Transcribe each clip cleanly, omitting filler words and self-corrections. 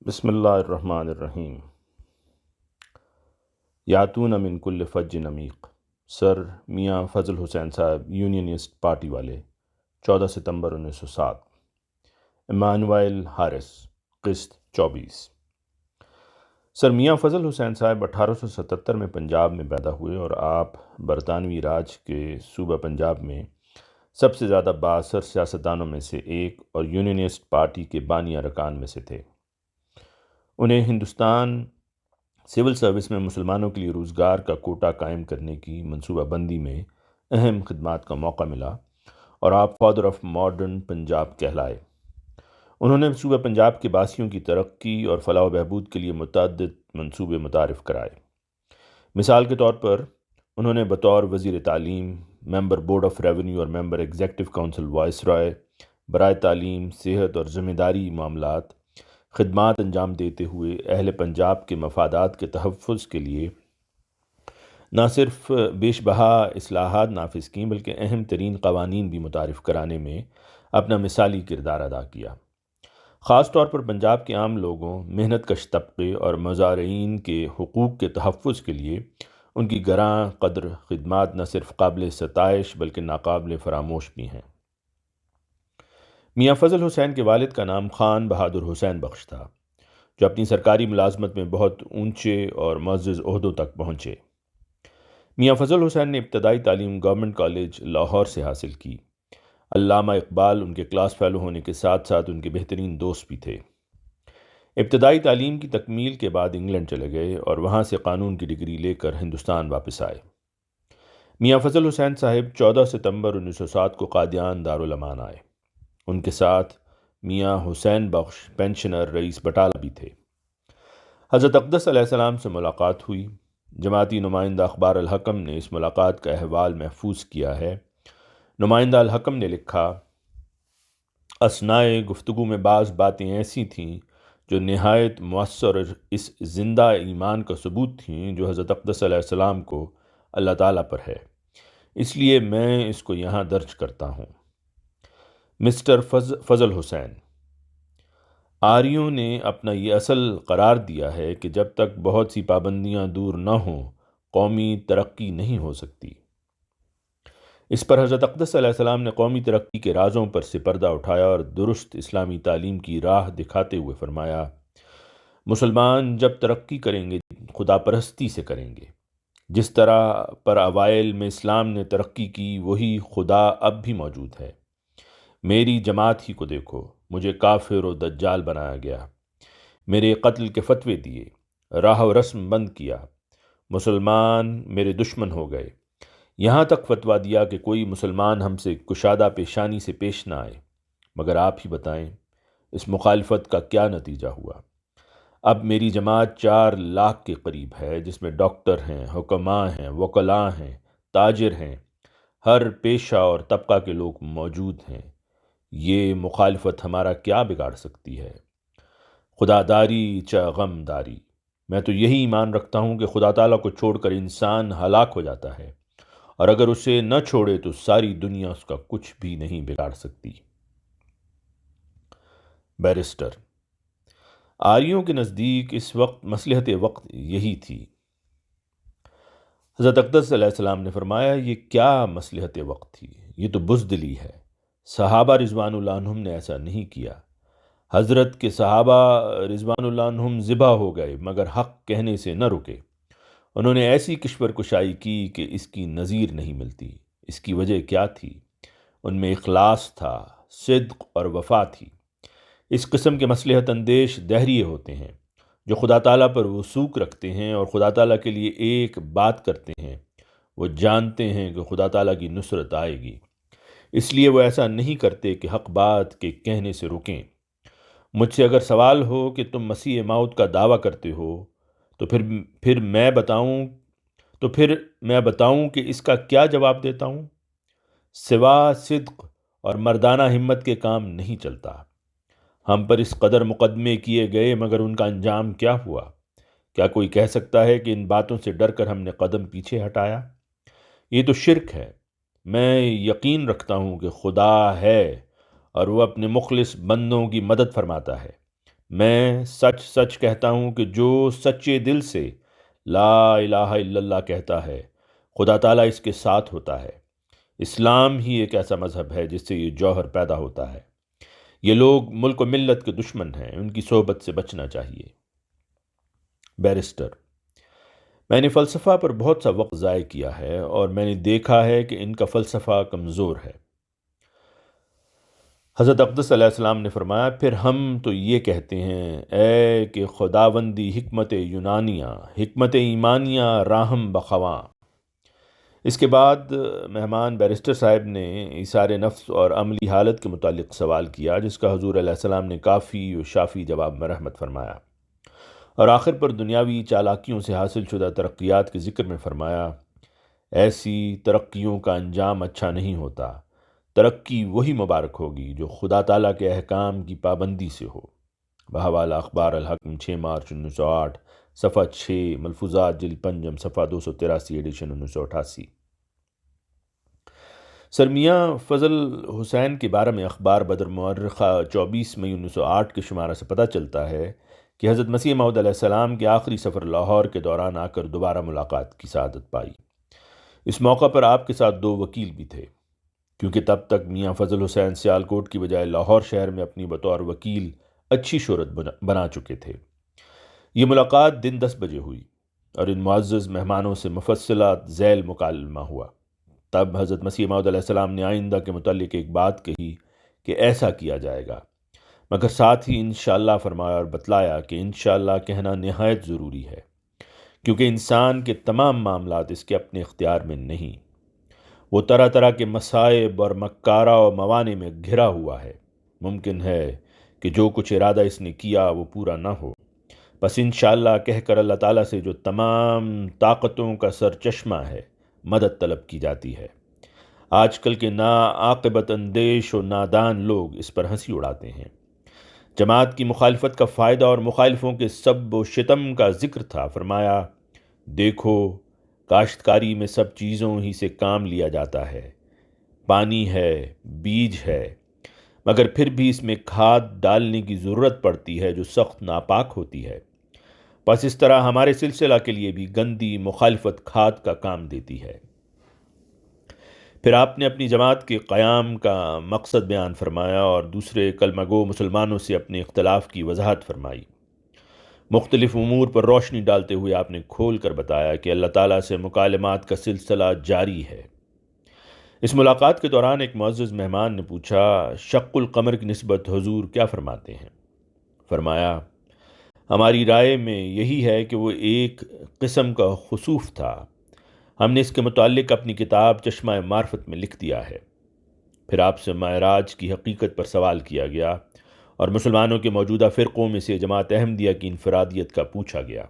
بسم اللہ الرحمن الرحیم۔ یاتون من کل فج عمیق، سر میاں فضل حسین صاحب، یونینسٹ پارٹی والے، 14 ستمبر 1907۔ ایمانوئل ہارس، قسط 24۔ سر میاں فضل حسین صاحب 1877 میں پنجاب میں پیدا ہوئے اور آپ برطانوی راج کے صوبہ پنجاب میں سب سے زیادہ بااثر سیاستدانوں میں سے ایک اور یونینسٹ پارٹی کے بانی ارکان میں سے تھے۔ انہیں ہندوستان سول سروس میں مسلمانوں کے لیے روزگار کا کوٹا قائم کرنے کی منصوبہ بندی میں اہم خدمات کا موقع ملا اور آپ فادر آف ماڈرن پنجاب کہلائے۔ انہوں نے صوبہ پنجاب کے باسیوں کی ترقی اور فلاح و بہبود کے لیے متعدد منصوبے متعارف کرائے۔ مثال کے طور پر انہوں نے بطور وزیر تعلیم، ممبر بورڈ آف ریونیو اور ممبر ایگزیکٹو کونسل وائس رائے برائے تعلیم، صحت اور ذمہ داری معاملات خدمات انجام دیتے ہوئے اہل پنجاب کے مفادات کے تحفظ کے لیے نہ صرف بیش بہا اصلاحات نافذ کیں بلکہ اہم ترین قوانین بھی متعارف کرانے میں اپنا مثالی کردار ادا کیا۔ خاص طور پر پنجاب کے عام لوگوں، محنت کش طبقے اور مزارعین کے حقوق کے تحفظ کے لیے ان کی گراں قدر خدمات نہ صرف قابل ستائش بلکہ ناقابل فراموش بھی ہیں۔ میاں فضل حسین کے والد کا نام خان بہادر حسین بخش تھا، جو اپنی سرکاری ملازمت میں بہت اونچے اور معزز عہدوں تک پہنچے۔ میاں فضل حسین نے ابتدائی تعلیم گورنمنٹ کالج لاہور سے حاصل کی۔ علامہ اقبال ان کے کلاس فیلو ہونے کے ساتھ ساتھ ان کے بہترین دوست بھی تھے۔ ابتدائی تعلیم کی تکمیل کے بعد انگلینڈ چلے گئے اور وہاں سے قانون کی ڈگری لے کر ہندوستان واپس آئے۔ میاں فضل حسین صاحب 14 ستمبر 1907 کو قادیان دارالامان آئے۔ ان کے ساتھ میاں حسین بخش پینشنر رئیس بٹالہ بھی تھے۔ حضرت اقدس علیہ السلام سے ملاقات ہوئی۔ جماعتی نمائندہ اخبار الحکم نے اس ملاقات کا احوال محفوظ کیا ہے۔ نمائندہ الحکم نے لکھا، اثنائے گفتگو میں بعض باتیں ایسی تھیں جو نہایت مؤثر اور اس زندہ ایمان کا ثبوت تھیں جو حضرت اقدس علیہ السلام کو اللہ تعالیٰ پر ہے، اس لیے میں اس کو یہاں درج کرتا ہوں۔ مسٹر فضل حسین، آریوں نے اپنا یہ اصل قرار دیا ہے کہ جب تک بہت سی پابندیاں دور نہ ہوں قومی ترقی نہیں ہو سکتی۔ اس پر حضرت اقدس علیہ السلام نے قومی ترقی کے رازوں پر سے پردہ اٹھایا اور درست اسلامی تعلیم کی راہ دکھاتے ہوئے فرمایا، مسلمان جب ترقی کریں گے خدا پرستی سے کریں گے۔ جس طرح پر اوائل میں اسلام نے ترقی کی وہی خدا اب بھی موجود ہے۔ میری جماعت ہی کو دیکھو، مجھے کافر و دجال بنایا گیا، میرے قتل کے فتوے دیے، راہ و رسم بند کیا، مسلمان میرے دشمن ہو گئے، یہاں تک فتویٰ دیا کہ کوئی مسلمان ہم سے کشادہ پیشانی سے پیش نہ آئے۔ مگر آپ ہی بتائیں اس مخالفت کا کیا نتیجہ ہوا؟ اب میری جماعت 4 لاکھ کے قریب ہے، جس میں ڈاکٹر ہیں، حکماء ہیں، وکلاء ہیں، تاجر ہیں، ہر پیشہ اور طبقہ کے لوگ موجود ہیں۔ یہ مخالفت ہمارا کیا بگاڑ سکتی ہے؟ خدا داری چا غم داری۔ میں تو یہی ایمان رکھتا ہوں کہ خدا تعالیٰ کو چھوڑ کر انسان ہلاک ہو جاتا ہے، اور اگر اسے نہ چھوڑے تو ساری دنیا اس کا کچھ بھی نہیں بگاڑ سکتی۔ بیرسٹر، آریوں کے نزدیک اس وقت مصلحت وقت یہی تھی۔ حضرت اقدس علیہ السلام نے فرمایا، یہ کیا مصلحت وقت تھی؟ یہ تو بزدلی ہے۔ صحابہ رضوان اللہ عنہم نے ایسا نہیں کیا۔ حضرت کے صحابہ رضوان اللہ عنہم ذبح ہو گئے مگر حق کہنے سے نہ رکے۔ انہوں نے ایسی کشور کشائی کی کہ اس کی نظیر نہیں ملتی۔ اس کی وجہ کیا تھی؟ ان میں اخلاص تھا، صدق اور وفا تھی۔ اس قسم کے مصلحت اندیش دہریے ہوتے ہیں جو خدا تعالیٰ پر وثوق رکھتے ہیں اور خدا تعالیٰ کے لیے ایک بات کرتے ہیں۔ وہ جانتے ہیں کہ خدا تعالیٰ کی نصرت آئے گی، اس لیے وہ ایسا نہیں کرتے کہ حق بات کے کہنے سے رکیں۔ مجھ سے اگر سوال ہو کہ تم مسیح موت کا دعویٰ کرتے ہو تو پھر میں بتاؤں کہ اس کا کیا جواب دیتا ہوں؟ سوا صدق اور مردانہ ہمت کے کام نہیں چلتا۔ ہم پر اس قدر مقدمے کیے گئے مگر ان کا انجام کیا ہوا؟ کیا کوئی کہہ سکتا ہے کہ ان باتوں سے ڈر کر ہم نے قدم پیچھے ہٹایا؟ یہ تو شرک ہے۔ میں یقین رکھتا ہوں کہ خدا ہے اور وہ اپنے مخلص بندوں کی مدد فرماتا ہے۔ میں سچ سچ کہتا ہوں کہ جو سچے دل سے لا الہ الا اللہ کہتا ہے خدا تعالیٰ اس کے ساتھ ہوتا ہے۔ اسلام ہی ایک ایسا مذہب ہے جس سے یہ جوہر پیدا ہوتا ہے۔ یہ لوگ ملک و ملت کے دشمن ہیں، ان کی صحبت سے بچنا چاہیے۔ بیرسٹر: میں نے فلسفہ پر بہت سا وقت ضائع کیا ہے اور میں نے دیکھا ہے کہ ان کا فلسفہ کمزور ہے۔ حضرت اقدس علیہ السلام نے فرمایا، پھر ہم تو یہ کہتے ہیں اے کہ خداوندی حکمت یونانیہ، حکمت ایمانیہ راہم بخواں۔ اس کے بعد مہمان بیرسٹر صاحب نے ایثار نفس اور عملی حالت کے متعلق سوال کیا، جس کا حضور علیہ السلام نے کافی و شافی جواب میں رحمت فرمایا، اور آخر پر دنیاوی چالاکیوں سے حاصل شدہ ترقیات کے ذکر میں فرمایا، ایسی ترقیوں کا انجام اچھا نہیں ہوتا۔ ترقی وہی مبارک ہوگی جو خدا تعالیٰ کے احکام کی پابندی سے ہو۔ بحوالہ اخبار الحکم 6 مارچ 1908، صفحہ 6، ملفوظات جلد پنجم، صفحہ 283، ایڈیشن 1988۔ سر میاں فضل حسین کے بارے میں اخبار بدر مؤرخہ 24 مئی 1908 کے شمارہ سے پتہ چلتا ہے کہ حضرت مسیح موعود علیہ السلام کے آخری سفر لاہور کے دوران آ کر دوبارہ ملاقات کی سعادت پائی۔ اس موقع پر آپ کے ساتھ 2 وکیل بھی تھے، کیونکہ تب تک میاں فضل حسین سیالکوٹ کی بجائے لاہور شہر میں اپنی بطور وکیل اچھی شہرت بنا چکے تھے۔ یہ ملاقات دن 10 بجے ہوئی اور ان معزز مہمانوں سے مفصلہ ذیل مکالمہ ہوا۔ تب حضرت مسیح موعود علیہ السلام نے آئندہ کے متعلق ایک بات کہی کہ ایسا کیا جائے گا، مگر ساتھ ہی انشاءاللہ فرمایا اور بتلایا کہ انشاءاللہ کہنا نہایت ضروری ہے، کیونکہ انسان کے تمام معاملات اس کے اپنے اختیار میں نہیں۔ وہ طرح طرح کے مصائب اور مکارہ و موانع میں گھرا ہوا ہے۔ ممکن ہے کہ جو کچھ ارادہ اس نے کیا وہ پورا نہ ہو، بس انشاءاللہ کہہ کر اللہ تعالیٰ سے جو تمام طاقتوں کا سرچشمہ ہے مدد طلب کی جاتی ہے۔ آج کل کے ناعاقبت اندیش و نادان لوگ اس پر ہنسی اڑاتے ہیں۔ جماعت کی مخالفت کا فائدہ اور مخالفوں کے سب و شتم کا ذکر تھا۔ فرمایا، دیکھو کاشتکاری میں سب چیزوں ہی سے کام لیا جاتا ہے، پانی ہے، بیج ہے، مگر پھر بھی اس میں کھاد ڈالنے کی ضرورت پڑتی ہے جو سخت ناپاک ہوتی ہے۔ بس اس طرح ہمارے سلسلہ کے لیے بھی گندی مخالفت کھاد کا کام دیتی ہے۔ پھر آپ نے اپنی جماعت کے قیام کا مقصد بیان فرمایا اور دوسرے کلمہ گو مسلمانوں سے اپنے اختلاف کی وضاحت فرمائی۔ مختلف امور پر روشنی ڈالتے ہوئے آپ نے کھول کر بتایا کہ اللہ تعالیٰ سے مکالمات کا سلسلہ جاری ہے۔ اس ملاقات کے دوران ایک معزز مہمان نے پوچھا، شق القمر کی نسبت حضور کیا فرماتے ہیں؟ فرمایا، ہماری رائے میں یہی ہے کہ وہ ایک قسم کا خسوف تھا۔ ہم نے اس کے متعلق اپنی کتاب چشمہ معرفت میں لکھ دیا ہے۔ پھر آپ سے معراج کی حقیقت پر سوال کیا گیا اور مسلمانوں کے موجودہ فرقوں میں سے جماعت احمدیہ کی انفرادیت کا پوچھا گیا۔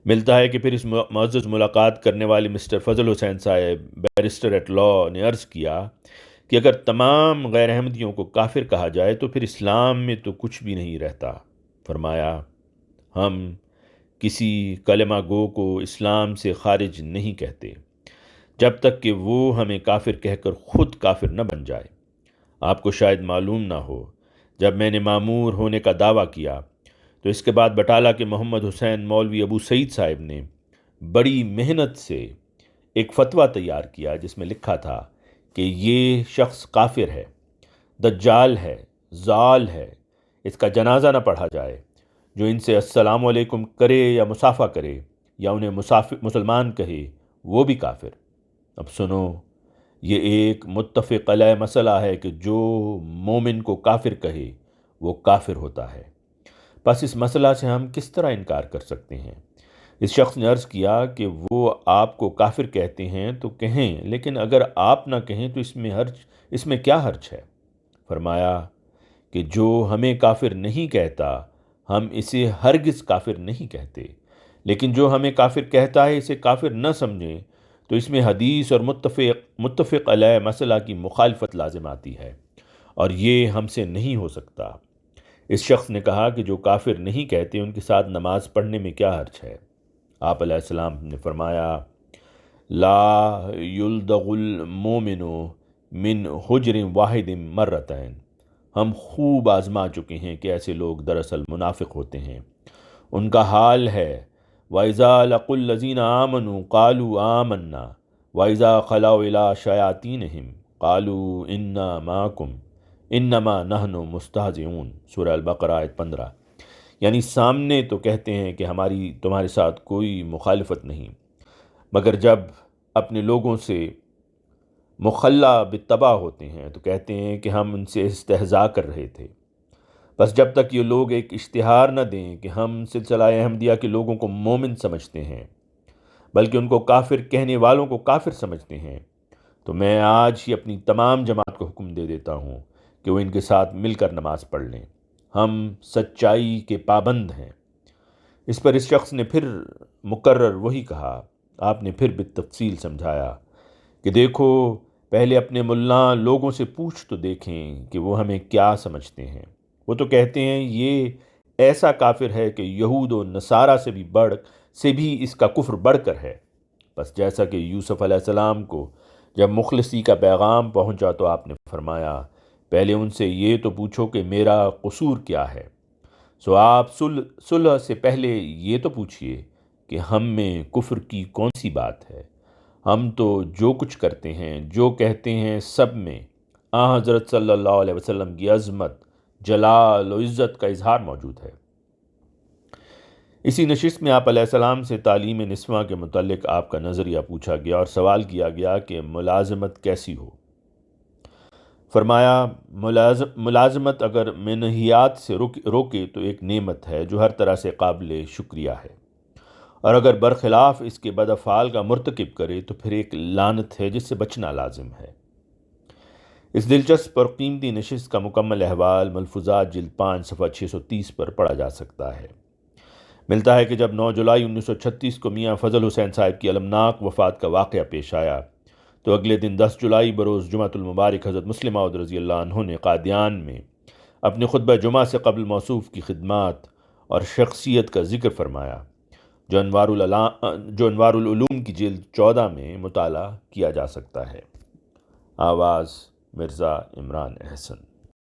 ملتا ہے کہ پھر اس معزز ملاقات کرنے والے مسٹر فضل حسین صاحب بیرسٹر ایٹ لا نے عرض کیا کہ اگر تمام غیر احمدیوں کو کافر کہا جائے تو پھر اسلام میں تو کچھ بھی نہیں رہتا۔ فرمایا، ہم کسی کلمہ گو کو اسلام سے خارج نہیں کہتے جب تک کہ وہ ہمیں کافر کہہ کر خود کافر نہ بن جائے۔ آپ کو شاید معلوم نہ ہو، جب میں نے مامور ہونے کا دعویٰ کیا تو اس کے بعد بٹالہ کے محمد حسین مولوی ابو سعید صاحب نے بڑی محنت سے ایک فتویٰ تیار کیا جس میں لکھا تھا کہ یہ شخص کافر ہے، دجال ہے، ضال ہے، اس کا جنازہ نہ پڑھا جائے۔ جو ان سے السلام علیکم کرے یا مصافحہ کرے یا انہیں مسلمان کہے وہ بھی کافر۔ اب سنو، یہ ایک متفق علیہ مسئلہ ہے کہ جو مومن کو کافر کہے وہ کافر ہوتا ہے۔ بس اس مسئلہ سے ہم کس طرح انکار کر سکتے ہیں؟ اس شخص نے عرض کیا کہ وہ آپ کو کافر کہتے ہیں تو کہیں، لیکن اگر آپ نہ کہیں تو اس میں کیا حرج ہے؟ فرمایا کہ جو ہمیں کافر نہیں کہتا ہم اسے ہرگز کافر نہیں کہتے، لیکن جو ہمیں کافر کہتا ہے اسے کافر نہ سمجھیں تو اس میں حدیث اور متفق علیہ مسئلہ کی مخالفت لازم آتی ہے، اور یہ ہم سے نہیں ہو سکتا۔ اس شخص نے کہا کہ جو کافر نہیں کہتے ان کے ساتھ نماز پڑھنے میں کیا حرج ہے؟ آپ علیہ السلام نے فرمایا، لا یلدغ المومن من حجر واحد مرتین ہم خوب آزما چکے ہیں کہ ایسے لوگ دراصل منافق ہوتے ہیں۔ ان کا حال ہے وَإِذَا لَقُوا الَّذِينَ آمَنُوا قَالُوا آمَنَّا وَإِذَا خَلَوْا إِلَىٰ شَيَاطِينِهِمْ قَالُوا إِنَّا مَعَكُمْ إِنَّمَا نَحْنُ مُسْتَهْزِئُونَ سورہ البقرہ آیت 15۔ یعنی سامنے تو کہتے ہیں کہ ہماری تمہارے ساتھ کوئی مخالفت نہیں، مگر جب اپنے لوگوں سے مخلہ بالتبع ہوتے ہیں تو کہتے ہیں کہ ہم ان سے استہزاء کر رہے تھے۔ بس جب تک یہ لوگ ایک اشتہار نہ دیں کہ ہم سلسلہ احمدیہ کے لوگوں کو مومن سمجھتے ہیں بلکہ ان کو کافر کہنے والوں کو کافر سمجھتے ہیں، تو میں آج ہی اپنی تمام جماعت کو حکم دے دیتا ہوں کہ وہ ان کے ساتھ مل کر نماز پڑھ لیں۔ ہم سچائی کے پابند ہیں۔ اس پر اس شخص نے پھر مکرر وہی کہا۔ آپ نے پھر بالتفصیل سمجھایا کہ دیکھو، پہلے اپنے ملاں لوگوں سے پوچھ تو دیکھیں کہ وہ ہمیں کیا سمجھتے ہیں۔ وہ تو کہتے ہیں یہ ایسا کافر ہے کہ یہود و نصارہ سے بھی اس کا کفر بڑھ کر ہے۔ بس جیسا کہ یوسف علیہ السلام کو جب مخلصی کا پیغام پہنچا تو آپ نے فرمایا پہلے ان سے یہ تو پوچھو کہ میرا قصور کیا ہے۔ سو آپ صلح سے پہلے یہ تو پوچھئے کہ ہم میں کفر کی کون سی بات ہے۔ ہم تو جو کچھ کرتے ہیں، جو کہتے ہیں، سب میں حضرت صلی اللہ علیہ وسلم کی عظمت، جلال و عزت کا اظہار موجود ہے۔ اسی نشست میں آپ علیہ السلام سے تعلیم نسواں کے متعلق آپ کا نظریہ پوچھا گیا اور سوال کیا گیا کہ ملازمت کیسی ہو۔ فرمایا ملازمت اگر منہیات سے روکے تو ایک نعمت ہے جو ہر طرح سے قابل شکریہ ہے، اور اگر برخلاف اس کے بد افعال کا مرتکب کرے تو پھر ایک لعنت ہے جس سے بچنا لازم ہے۔ اس دلچسپ اور قیمتی نشست کا مکمل احوال ملفوظات جلد 5 صفحہ 630 پر پڑھا جا سکتا ہے۔ ملتا ہے کہ جب 9 جولائی 1936 کو میاں فضل حسین صاحب کی المناک وفات کا واقعہ پیش آیا تو اگلے دن 10 جولائی بروز جمعۃ المبارک حضرت مسلم موعود رضی اللہ عنہ نے قادیان میں اپنے خطبہ جمعہ سے قبل موصوف کی خدمات اور شخصیت کا ذکر فرمایا، جو انوار العلوم کی جلد 14 میں مطالعہ کیا جا سکتا ہے۔ آواز مرزا عمران احسن۔